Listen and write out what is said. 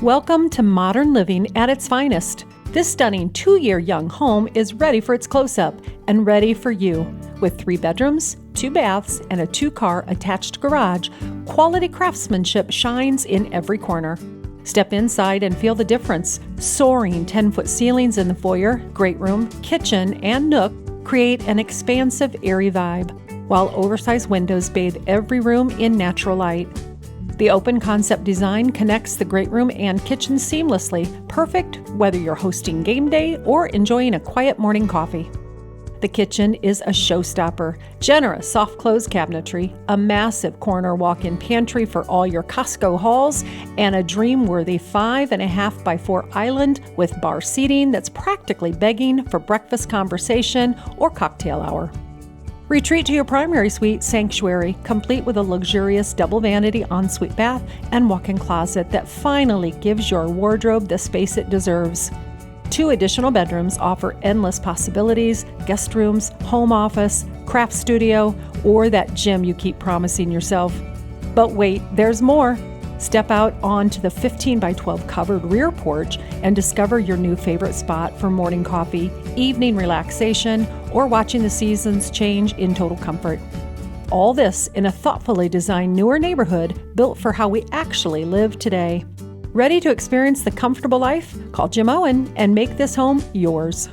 Welcome to modern living at its finest. This stunning 2-year young home is ready for its close-up and ready for you. With 3 bedrooms, 2 baths, and a 2-car attached garage, quality craftsmanship shines in every corner. Step inside and feel the difference. Soaring 10-foot ceilings in the foyer, great room, kitchen, and nook create an expansive, airy vibe, while oversized windows bathe every room in natural light. The open concept design connects the great room and kitchen seamlessly, perfect whether you're hosting game day or enjoying a quiet morning coffee. The kitchen is a showstopper. Generous soft close cabinetry, a massive corner walk-in pantry for all your Costco hauls, and a dream-worthy 5.5 by 4 island with bar seating that's practically begging for breakfast conversation or cocktail hour. Retreat to your primary suite, Sanctuary, complete with a luxurious double vanity ensuite bath and walk-in closet that finally gives your wardrobe the space it deserves. 2 additional bedrooms offer endless possibilities: guest rooms, home office, craft studio, or that gym you keep promising yourself. But wait, there's more. Step out onto the 15 by 12 covered rear porch and discover your new favorite spot for morning coffee, evening relaxation, or watching the seasons change in total comfort. All this in a thoughtfully designed newer neighborhood built for how we actually live today. Ready to experience the comfortable life? Call Jim Owen and make this home yours.